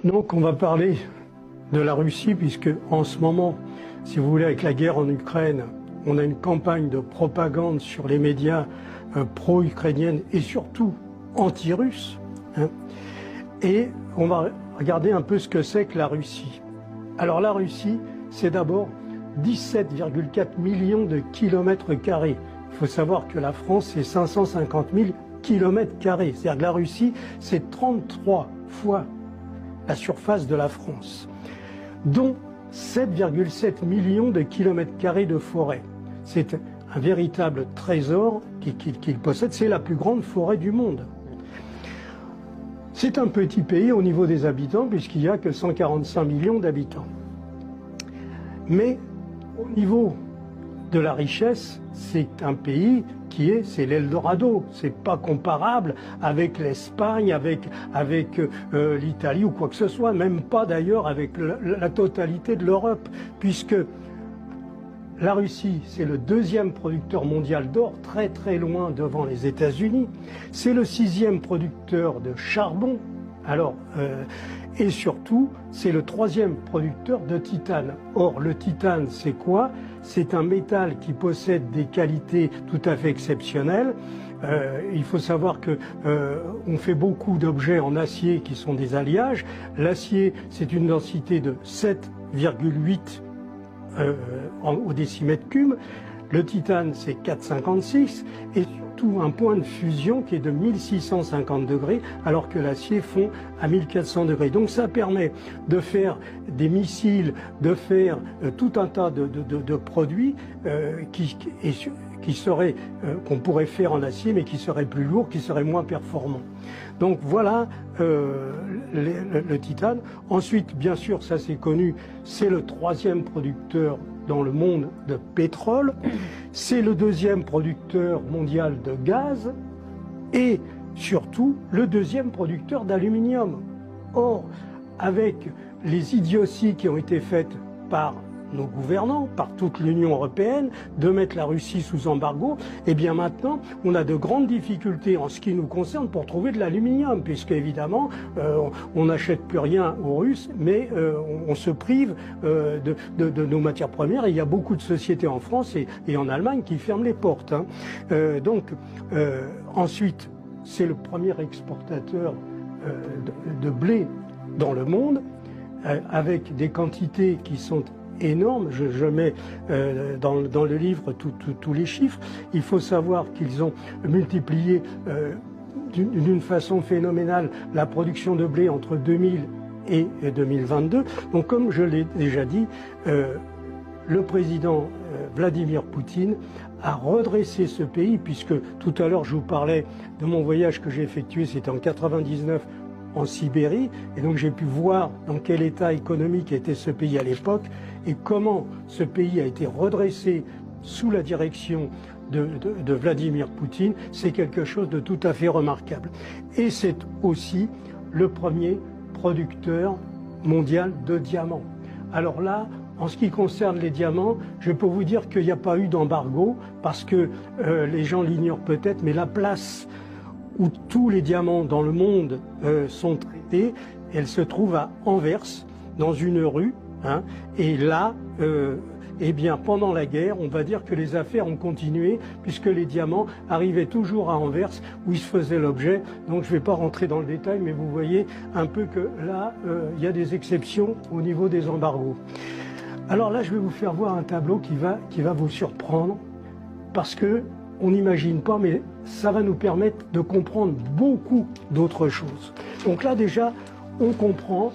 Donc on va parler de la Russie, puisque en ce moment, si vous voulez, avec la guerre en Ukraine, on a une campagne de propagande sur les médias pro-ukrainiennes et surtout anti-russes. Et on va regarder un peu ce que c'est que la Russie. Alors la Russie, c'est d'abord 17,4 millions de kilomètres carrés. Il faut savoir que la France, c'est 550 000 kilomètres carrés. C'est-à-dire que la Russie, c'est 33 fois la surface de la France, dont 7,7 millions de kilomètres carrés de forêt. C'est un véritable trésor qu'il possède. C'est la plus grande forêt du monde. C'est un petit pays au niveau des habitants, puisqu'il n'y a que 145 millions d'habitants. Mais au niveau de la richesse, c'est un pays c'est l'Eldorado. C'est pas comparable avec l'Espagne, avec l'Italie ou quoi que ce soit, même pas d'ailleurs avec la totalité de l'Europe, puisque la Russie, c'est le deuxième producteur mondial d'or, très très loin devant les États-Unis. C'est le 6e producteur de charbon. Alors, et surtout, c'est le 3e producteur de titane. Or, le titane, c'est quoi? C'est un métal qui possède des qualités tout à fait exceptionnelles. Il faut savoir que on fait beaucoup d'objets en acier qui sont des alliages. L'acier, c'est une densité de 7,8 au décimètre cube. Le titane, c'est 4,56 et surtout un point de fusion qui est de 1650 degrés, alors que l'acier fond à 1400 degrés. Donc ça permet de faire des missiles, de faire tout un tas de produits qu'on pourrait faire en acier, mais qui seraient plus lourds, qui seraient moins performants. Donc voilà le titane. Ensuite, bien sûr, ça c'est connu, c'est le 3e producteur dans le monde de pétrole, c'est le 2e producteur mondial de gaz et surtout le 2e producteur d'aluminium. Or, avec les idioties qui ont été faites par nos gouvernants, par toute l'Union européenne, de mettre la Russie sous embargo, et bien maintenant, on a de grandes difficultés en ce qui nous concerne pour trouver de l'aluminium, puisque évidemment, on n'achète plus rien aux Russes, mais on se prive de nos matières premières, et il y a beaucoup de sociétés en France et en Allemagne qui ferment les portes. Ensuite, c'est le premier exportateur de blé dans le monde, avec des quantités qui sont énorme. Je mets dans le livre tous les chiffres. Il faut savoir qu'ils ont multiplié d'une façon phénoménale la production de blé entre 2000 et 2022. Donc comme je l'ai déjà dit, le président Vladimir Poutine a redressé ce pays, puisque tout à l'heure je vous parlais de mon voyage que j'ai effectué, c'était en 99 en Sibérie, et donc j'ai pu voir dans quel état économique était ce pays à l'époque et comment ce pays a été redressé sous la direction de Vladimir Poutine. C'est quelque chose de tout à fait remarquable. Et c'est aussi le premier producteur mondial de diamants. Alors là, en ce qui concerne les diamants, je peux vous dire qu'il n'y a pas eu d'embargo, parce que les gens l'ignorent peut-être, mais la place où tous les diamants dans le monde sont traités, elle se trouve à Anvers, dans une rue. Et là, eh bien, pendant la guerre, on va dire que les affaires ont continué, puisque les diamants arrivaient toujours à Anvers, où ils se faisaient l'objet. Donc je ne vais pas rentrer dans le détail, mais vous voyez un peu que là, il y a des exceptions au niveau des embargos. Alors là, je vais vous faire voir un tableau qui va vous surprendre, parce que on n'imagine pas, mais ça va nous permettre de comprendre beaucoup d'autres choses. Donc là, déjà, on comprend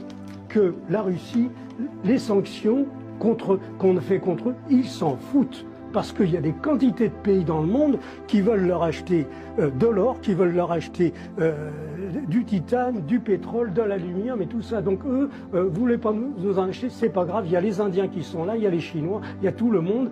que la Russie, les sanctions qu'on fait contre eux, ils s'en foutent. Parce qu'il y a des quantités de pays dans le monde qui veulent leur acheter de l'or, qui veulent leur acheter du titane, du pétrole, de l'aluminium et tout ça. Donc eux, vous voulez pas nous en acheter, c'est pas grave. Il y a les Indiens qui sont là, il y a les Chinois, il y a tout le monde.